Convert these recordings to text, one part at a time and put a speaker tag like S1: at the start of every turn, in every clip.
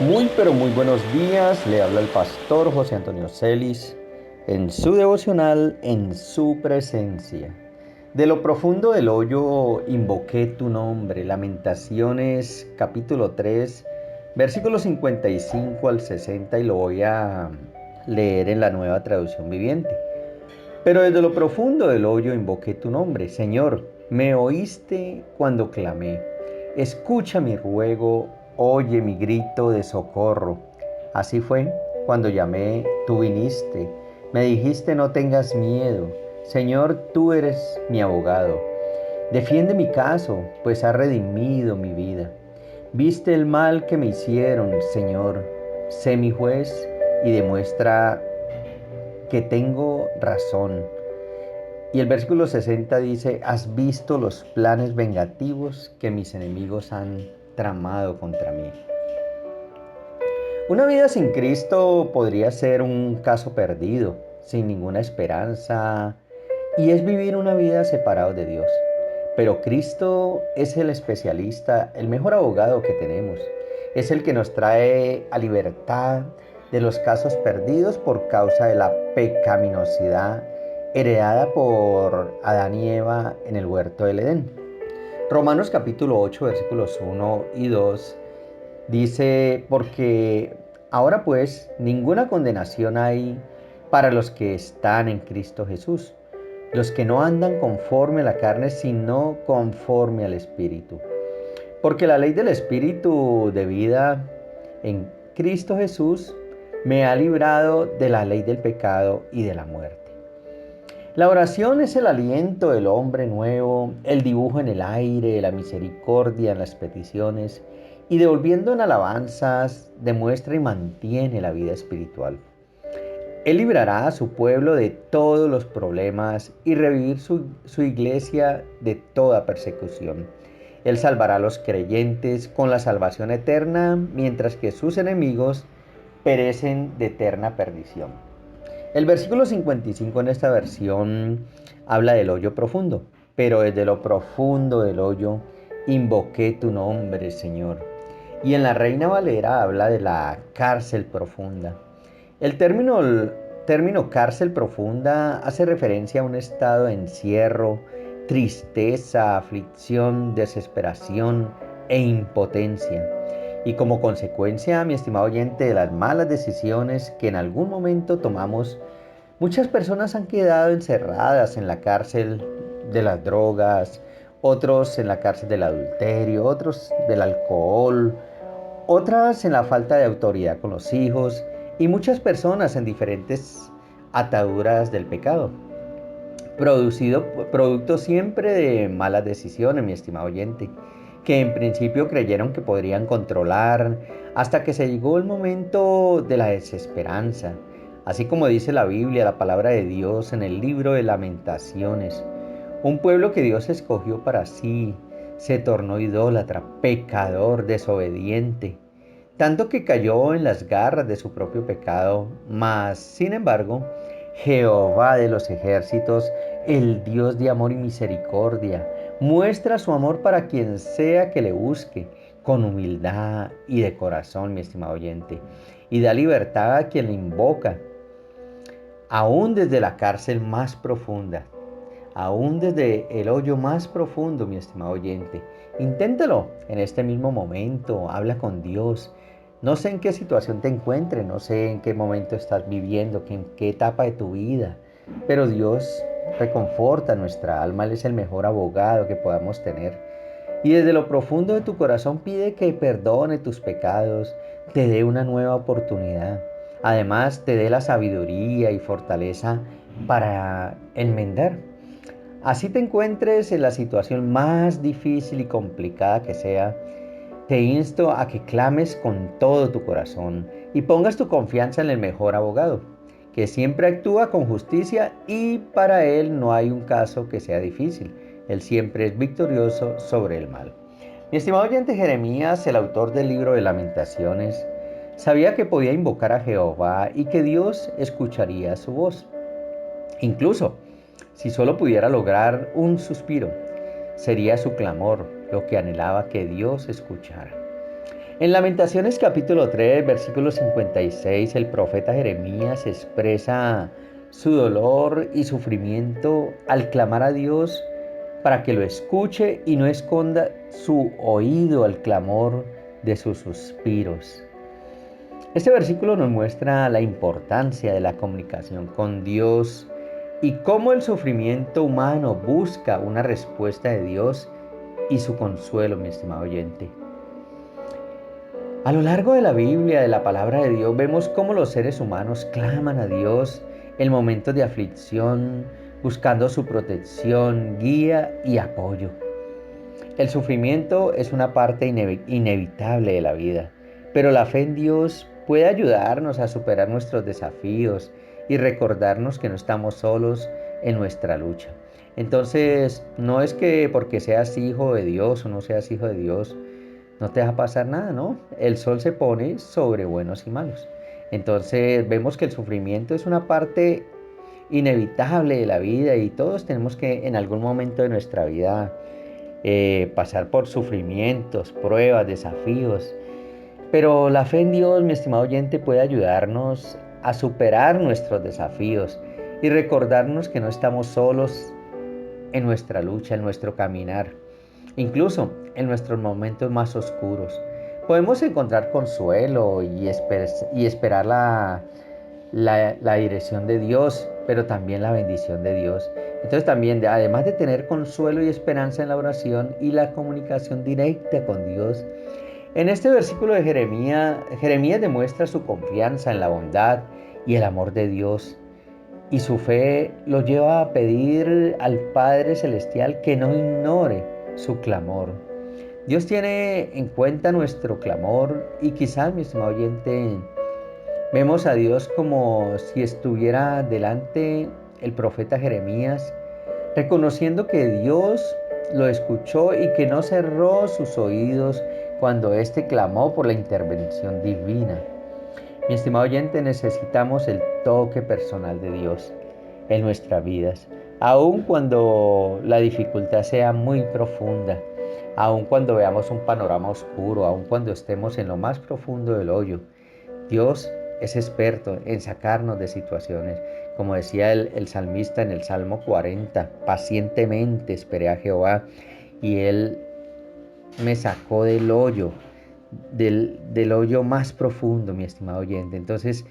S1: Muy pero muy buenos días, le habla el pastor José Antonio Celis en su devocional En su presencia. De lo profundo del hoyo invoqué tu nombre. Lamentaciones capítulo 3 versículos 55 al 60 y lo voy a leer en la Nueva Traducción Viviente. Pero desde lo profundo del hoyo invoqué tu nombre. Señor, me oíste cuando clamé. Escucha mi ruego, oye mi grito de socorro. Así fue, cuando llamé, tú viniste. Me dijiste no tengas miedo. Señor, tú eres mi abogado. Defiende mi caso, pues has redimido mi vida. Viste el mal que me hicieron, Señor. Sé mi juez y demuestra que tengo razón. Y el versículo 60 dice, has visto los planes vengativos que mis enemigos han tramado contra mí. Una vida sin Cristo podría ser un caso perdido, sin ninguna esperanza, y es vivir una vida separado de Dios. Pero Cristo es el especialista, el mejor abogado que tenemos. Es el que nos trae a libertad de los casos perdidos por causa de la pecaminosidad heredada por Adán y Eva en el huerto del Edén. Romanos capítulo 8 versículos 1 y 2 dice, porque ahora pues ninguna condenación hay para los que están en Cristo Jesús, los que no andan conforme a la carne, sino conforme al Espíritu. Porque la ley del Espíritu de vida en Cristo Jesús me ha librado de la ley del pecado y de la muerte. La oración es el aliento del hombre nuevo, el dibujo en el aire, la misericordia en las peticiones y devolviendo en alabanzas demuestra y mantiene la vida espiritual. Él librará a su pueblo de todos los problemas y revivir su iglesia de toda persecución. Él salvará a los creyentes con la salvación eterna, mientras que sus enemigos perecen de eterna perdición. El versículo 55 en esta versión habla del hoyo profundo, pero desde lo profundo del hoyo invoqué tu nombre, Señor. Y en la Reina Valera habla de la cárcel profunda. El término cárcel profunda hace referencia a un estado de encierro, tristeza, aflicción, desesperación e impotencia. Y como consecuencia, mi estimado oyente, de las malas decisiones que en algún momento tomamos, muchas personas han quedado encerradas en la cárcel de las drogas, otros en la cárcel del adulterio, otros del alcohol, otras en la falta de autoridad con los hijos y muchas personas en diferentes ataduras del pecado, producto siempre de malas decisiones, mi estimado oyente, que en principio creyeron que podrían controlar hasta que se llegó el momento de la desesperanza. Así como dice la Biblia, la palabra de Dios en el libro de Lamentaciones, un pueblo que Dios escogió para sí se tornó idólatra, pecador, desobediente, tanto que cayó en las garras de su propio pecado, mas, sin embargo, Jehová de los ejércitos, el Dios de amor y misericordia, muestra su amor para quien sea que le busque, con humildad y de corazón, mi estimado oyente, y da libertad a quien le invoca, aún desde la cárcel más profunda, aún desde el hoyo más profundo, mi estimado oyente. Inténtalo en este mismo momento, habla con Dios. No sé en qué situación te encuentres, no sé en qué momento estás viviendo, en qué etapa de tu vida, pero Dios reconforta nuestra alma, Él es el mejor abogado que podamos tener. Y desde lo profundo de tu corazón pide que perdone tus pecados, te dé una nueva oportunidad. Además, te dé la sabiduría y fortaleza para enmendar. Así te encuentres en la situación más difícil y complicada que sea, te insto a que clames con todo tu corazón y pongas tu confianza en el mejor abogado, que siempre actúa con justicia y para él no hay un caso que sea difícil. Él siempre es victorioso sobre el mal. Mi estimado oyente, Jeremías, el autor del libro de Lamentaciones, sabía que podía invocar a Jehová y que Dios escucharía su voz. Incluso, si solo pudiera lograr un suspiro, sería su clamor lo que anhelaba que Dios escuchara. En Lamentaciones capítulo 3, versículo 56, el profeta Jeremías expresa su dolor y sufrimiento al clamar a Dios para que lo escuche y no esconda su oído al clamor de sus suspiros. Este versículo nos muestra la importancia de la comunicación con Dios y cómo el sufrimiento humano busca una respuesta de Dios y su consuelo, mi estimado oyente. A lo largo de la Biblia, de la palabra de Dios, vemos cómo los seres humanos claman a Dios en momentos de aflicción, buscando su protección, guía y apoyo. El sufrimiento es una parte inevitable de la vida, pero la fe en Dios puede ayudarnos a superar nuestros desafíos y recordarnos que no estamos solos en nuestra lucha. Entonces, no es que porque seas hijo de Dios o no seas hijo de Dios, no te va a pasar nada, ¿no? El sol se pone sobre buenos y malos. Entonces, vemos que el sufrimiento es una parte inevitable de la vida y todos tenemos que en algún momento de nuestra vida pasar por sufrimientos, pruebas, desafíos. Pero la fe en Dios, mi estimado oyente, puede ayudarnos a superar nuestros desafíos y recordarnos que no estamos solos en nuestra lucha, en nuestro caminar, incluso en nuestros momentos más oscuros. Podemos encontrar consuelo y esperar la dirección de Dios, pero también la bendición de Dios. Entonces también, además de tener consuelo y esperanza en la oración y la comunicación directa con Dios, en este versículo de Jeremías demuestra su confianza en la bondad y el amor de Dios. Y su fe lo lleva a pedir al Padre Celestial que no ignore su clamor. Dios tiene en cuenta nuestro clamor y quizás, mi estimado oyente, vemos a Dios como si estuviera delante el profeta Jeremías, reconociendo que Dios lo escuchó y que no cerró sus oídos cuando éste clamó por la intervención divina. Mi estimado oyente, necesitamos el toque personal de Dios en nuestras vidas, aun cuando la dificultad sea muy profunda, aun cuando veamos un panorama oscuro, aun cuando estemos en lo más profundo del hoyo. Dios es experto en sacarnos de situaciones. Como decía el salmista en el Salmo 40, pacientemente esperé a Jehová y Él me sacó del hoyo, del hoyo más profundo, mi estimado oyente. Entonces,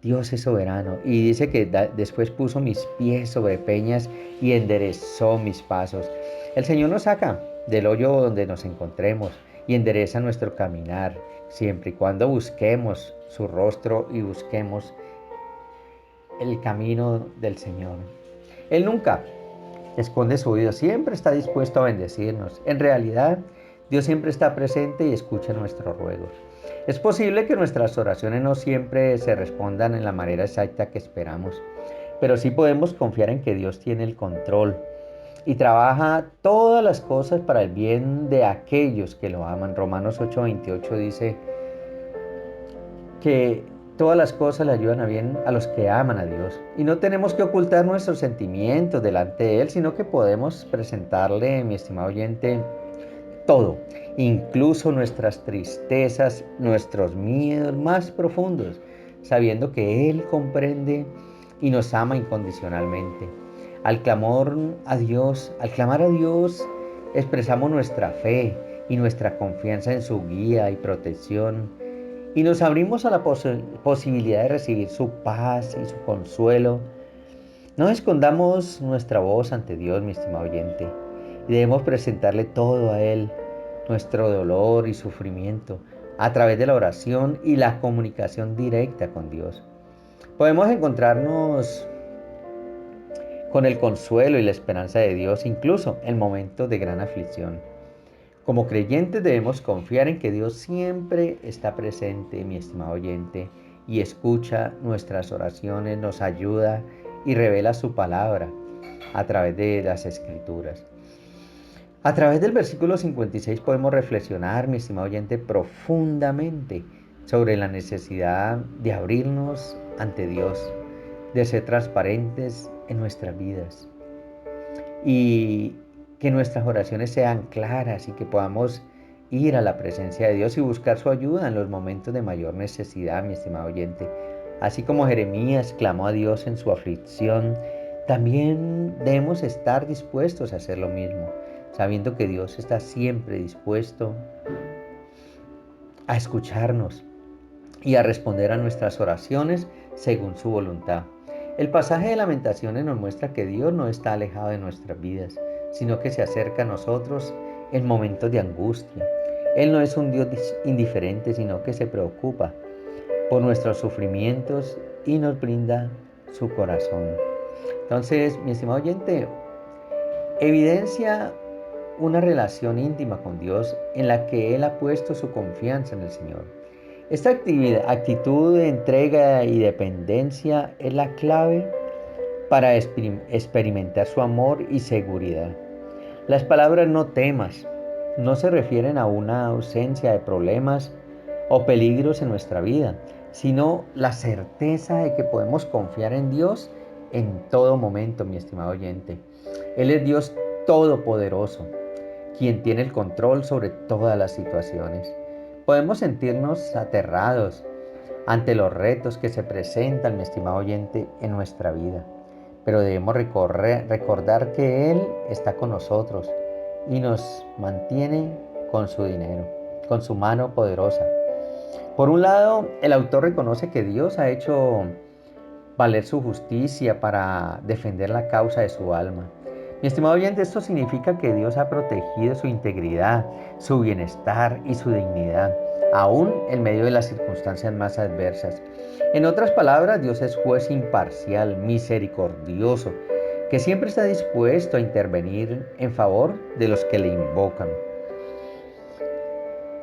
S1: Dios es soberano y dice que después puso mis pies sobre peñas y enderezó mis pasos. El Señor nos saca del hoyo donde nos encontremos y endereza nuestro caminar, siempre y cuando busquemos su rostro y busquemos el camino del Señor. Él nunca esconde su oído, siempre está dispuesto a bendecirnos. En realidad, Dios siempre está presente y escucha nuestros ruegos. Es posible que nuestras oraciones no siempre se respondan en la manera exacta que esperamos, pero sí podemos confiar en que Dios tiene el control y trabaja todas las cosas para el bien de aquellos que lo aman. Romanos 8:28 dice que todas las cosas le ayudan a bien a los que aman a Dios. Y no tenemos que ocultar nuestros sentimientos delante de Él, sino que podemos presentarle, mi estimado oyente, todo, incluso nuestras tristezas, nuestros miedos más profundos, sabiendo que Él comprende y nos ama incondicionalmente. Al clamar a Dios, expresamos nuestra fe y nuestra confianza en su guía y protección y nos abrimos a la posibilidad de recibir su paz y su consuelo. No escondamos nuestra voz ante Dios, mi estimado oyente, y debemos presentarle todo a Él, nuestro dolor y sufrimiento, a través de la oración y la comunicación directa con Dios. Podemos encontrarnos con el consuelo y la esperanza de Dios, incluso en momentos de gran aflicción. Como creyentes debemos confiar en que Dios siempre está presente, mi estimado oyente, y escucha nuestras oraciones, nos ayuda y revela su palabra a través de las escrituras. A través del versículo 56 podemos reflexionar, mi estimado oyente, profundamente sobre la necesidad de abrirnos ante Dios, de ser transparentes en nuestras vidas y que nuestras oraciones sean claras y que podamos ir a la presencia de Dios y buscar su ayuda en los momentos de mayor necesidad, mi estimado oyente. Así como Jeremías clamó a Dios en su aflicción, también debemos estar dispuestos a hacer lo mismo, sabiendo que Dios está siempre dispuesto a escucharnos y a responder a nuestras oraciones según su voluntad. El pasaje de Lamentaciones nos muestra que Dios no está alejado de nuestras vidas, sino que se acerca a nosotros en momentos de angustia. Él no es un Dios indiferente, sino que se preocupa por nuestros sufrimientos y nos brinda su corazón. Entonces, mi estimado oyente, evidencia una relación íntima con Dios en la que Él ha puesto su confianza en el Señor. Esta actitud de entrega y dependencia es la clave para experimentar su amor y seguridad. Las palabras no temas no se refieren a una ausencia de problemas o peligros en nuestra vida, sino la certeza de que podemos confiar en Dios en todo momento, mi estimado oyente. Él es Dios todopoderoso, quien tiene el control sobre todas las situaciones. Podemos sentirnos aterrados ante los retos que se presentan, mi estimado oyente, en nuestra vida, pero debemos recordar que Él está con nosotros y nos mantiene con su dinero, con su mano poderosa. Por un lado, el autor reconoce que Dios ha hecho valer su justicia para defender la causa de su alma. Mi estimado oyente, esto significa que Dios ha protegido su integridad, su bienestar y su dignidad, aún en medio de las circunstancias más adversas. En otras palabras, Dios es juez imparcial, misericordioso, que siempre está dispuesto a intervenir en favor de los que le invocan.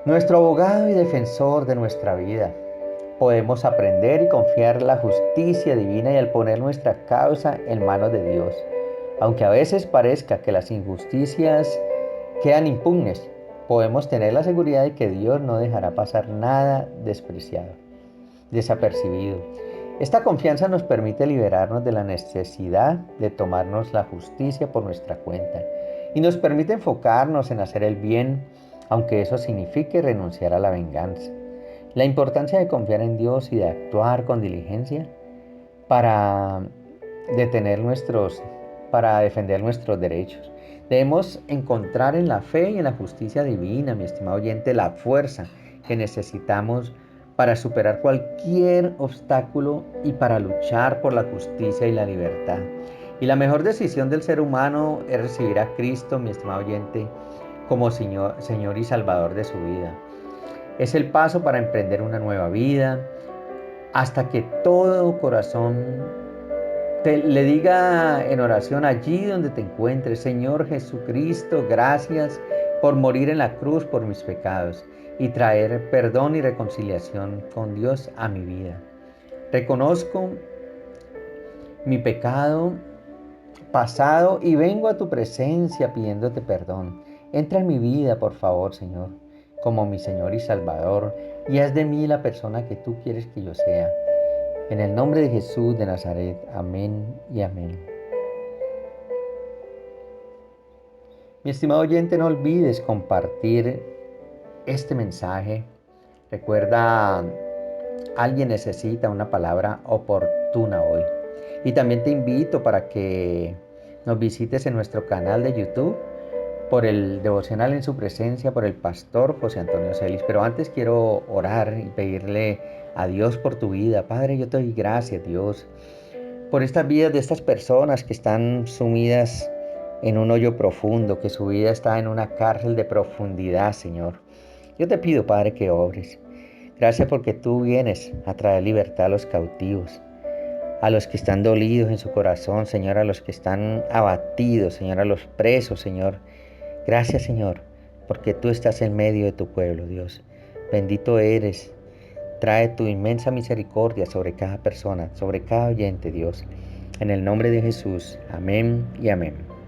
S1: Nuestro abogado y defensor de nuestra vida. Podemos aprender y confiar en la justicia divina y al poner nuestra causa en manos de Dios. Aunque a veces parezca que las injusticias quedan impugnes, podemos tener la seguridad de que Dios no dejará pasar nada desapercibido. Esta confianza nos permite liberarnos de la necesidad de tomarnos la justicia por nuestra cuenta y nos permite enfocarnos en hacer el bien, aunque eso signifique renunciar a la venganza. La importancia de confiar en Dios y de actuar con diligencia para para defender nuestros derechos. Debemos encontrar en la fe y en la justicia divina, mi estimado oyente, la fuerza que necesitamos para superar cualquier obstáculo y para luchar por la justicia y la libertad. Y la mejor decisión del ser humano es recibir a Cristo, mi estimado oyente, como Señor y Salvador de su vida. Es el paso para emprender una nueva vida, hasta que todo corazón le diga en oración allí donde te encuentres: Señor Jesucristo, gracias por morir en la cruz por mis pecados y traer perdón y reconciliación con Dios a mi vida. Reconozco mi pecado pasado y vengo a tu presencia pidiéndote perdón. Entra en mi vida, por favor, Señor, como mi Señor y Salvador, y haz de mí la persona que tú quieres que yo sea. En el nombre de Jesús de Nazaret, amén y amén. Mi estimado oyente, no olvides compartir este mensaje. Recuerda, alguien necesita una palabra oportuna hoy. Y también te invito para que nos visites en nuestro canal de YouTube por el devocional en su presencia, por el pastor José Antonio Celis. Pero antes quiero orar y pedirle a Dios por tu vida. Padre, yo te doy gracias, Dios, por estas vidas de estas personas que están sumidas en un hoyo profundo, que su vida está en una cárcel de profundidad, Señor. Yo te pido, Padre, que obres. Gracias porque tú vienes a traer libertad a los cautivos, a los que están dolidos en su corazón, Señor, a los que están abatidos, Señor, a los presos, Señor. Gracias, Señor, porque tú estás en medio de tu pueblo, Dios. Bendito eres. Trae tu inmensa misericordia sobre cada persona, sobre cada oyente, Dios. En el nombre de Jesús. Amén y amén.